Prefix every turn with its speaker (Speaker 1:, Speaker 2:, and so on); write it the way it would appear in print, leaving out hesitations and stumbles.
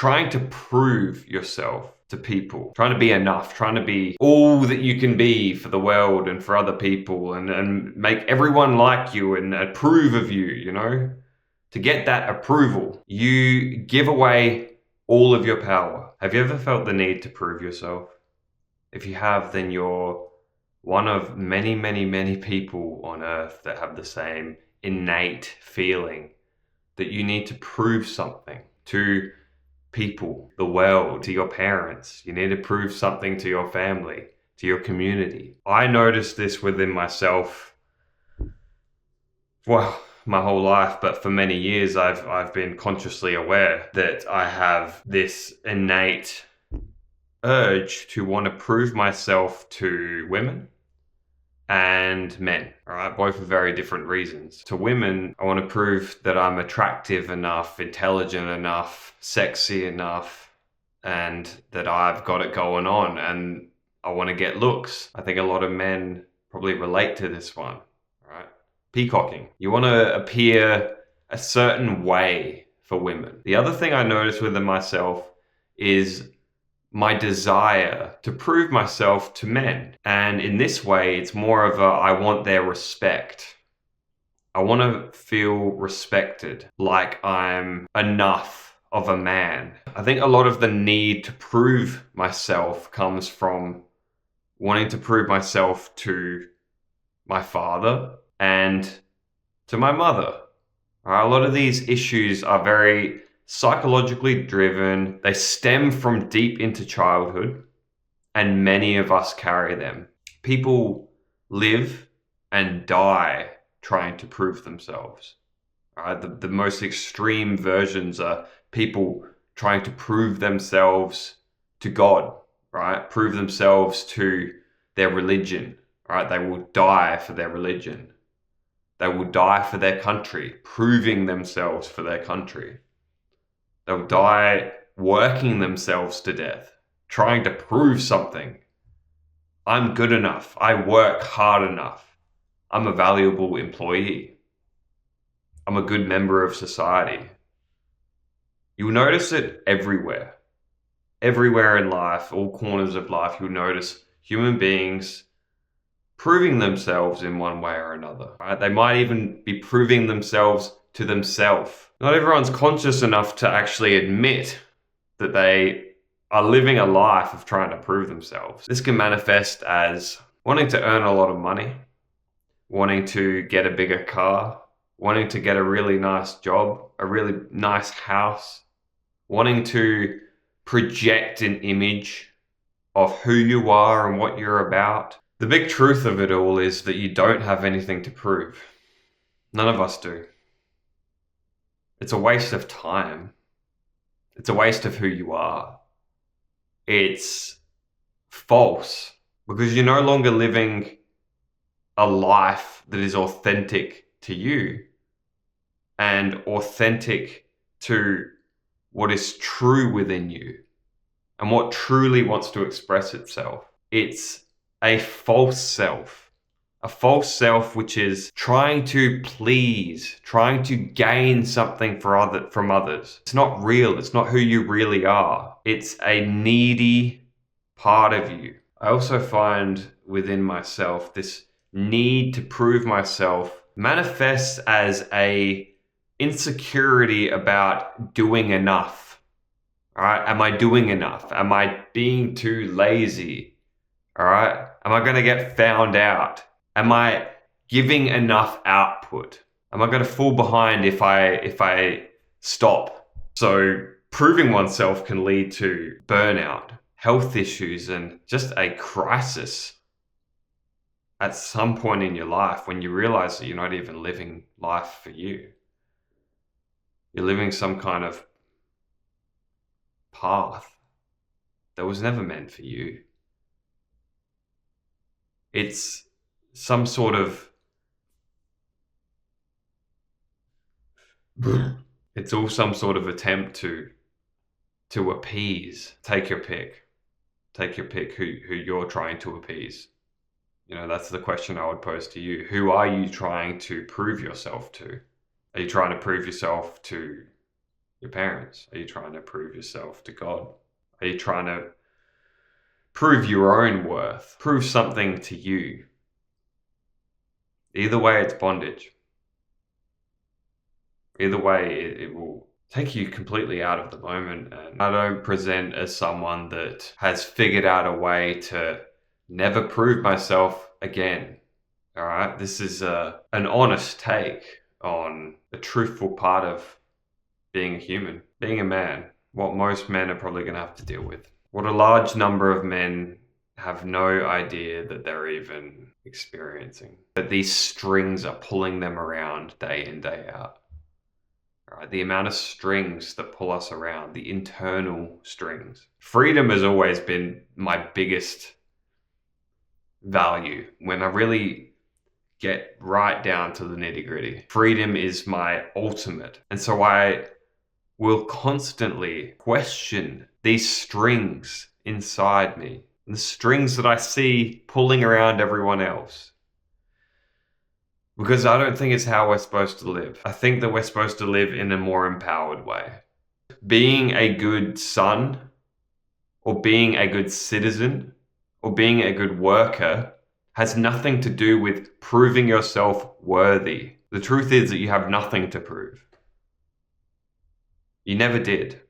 Speaker 1: trying to prove yourself to people, trying to be enough, trying to be all that you can be for the world and for other people, and make everyone like you and approve of you, you know? To get that approval, you give away all of your power. Have you ever felt the need to prove yourself? If you have, then you're one of many, many, many people on earth that have the same innate feeling that you need to prove something to people, the world, to your parents. You need to prove something to your family, to your community. I noticed this within myself, well, my whole life, but for many years I've been consciously aware that I have this innate urge to want to prove myself to women and men, all right? Both for very different reasons. To women, I want to prove that I'm attractive enough, intelligent enough, sexy enough, and that I've got it going on, and I want to get looks. I think a lot of men probably relate to this one, right? Peacocking. You want to appear a certain way for women. The other thing I noticed within myself is my desire to prove myself to men. And in this way, it's more of a, I want their respect. I want to feel respected, like I'm enough of a man. I think a lot of the need to prove myself comes from wanting to prove myself to my father and to my mother. A lot of these issues are very psychologically driven. They stem from deep into childhood, and many of us carry them. People live and die trying to prove themselves. The most extreme versions are people trying to prove themselves to God, right? Prove themselves to their religion, right? They will die for their religion. They will die for their country, proving themselves for their country. They'll die working themselves to death, trying to prove something. I'm good enough. I work hard enough. I'm a valuable employee. I'm a good member of society. You'll notice it everywhere. Everywhere in life, all corners of life, you'll notice human beings proving themselves in one way or another. Right? They might even be proving themselves to themselves. Not everyone's conscious enough to actually admit that they are living a life of trying to prove themselves. This can manifest as wanting to earn a lot of money, wanting to get a bigger car, wanting to get a really nice job, a really nice house, wanting to project an image of who you are and what you're about. The big truth of it all is that you don't have anything to prove. None of us do. It's a waste of time. It's a waste of who you are. It's false because you're no longer living a life that is authentic to you and authentic to what is true within you and what truly wants to express itself. It's a false self which is trying to please, trying to gain something from others. It's not real. It's not who you really are. It's a needy part of you. I also find within myself this need to prove myself manifests as a insecurity about doing enough. All right? Am I doing enough? Am I being too lazy? All right? Am I going to get found out? Am I giving enough output? Am I going to fall behind if I stop? So proving oneself can lead to burnout, health issues, and just a crisis at some point in your life when you realize that you're not even living life for you. You're living some kind of path that was never meant for you. It's some sort of it's all some sort of attempt to appease. Take your pick who you're trying to appease. You know, that's the question I would pose to you. Who are you trying to prove yourself to? Are you trying to prove yourself to your parents? Are you trying to prove yourself to God? Are you trying to prove your own worth? Prove something to you? Either way, it's bondage. Either way, it will take you completely out of the moment. And I don't present as someone that has figured out a way to never prove myself again. All right, this is an honest take on a truthful part of being a human, being a man, what most men are probably going to have to deal with. What a large number of men have no idea that they're even experiencing. That these strings are pulling them around day in, day out. Right? The amount of strings that pull us around, the internal strings. Freedom has always been my biggest value. When I really get right down to the nitty gritty, freedom is my ultimate. And so I will constantly question these strings inside me, the strings that I see pulling around everyone else. Because I don't think it's how we're supposed to live. I think that we're supposed to live in a more empowered way. Being a good son, or being a good citizen, or being a good worker has nothing to do with proving yourself worthy. The truth is that you have nothing to prove. You never did.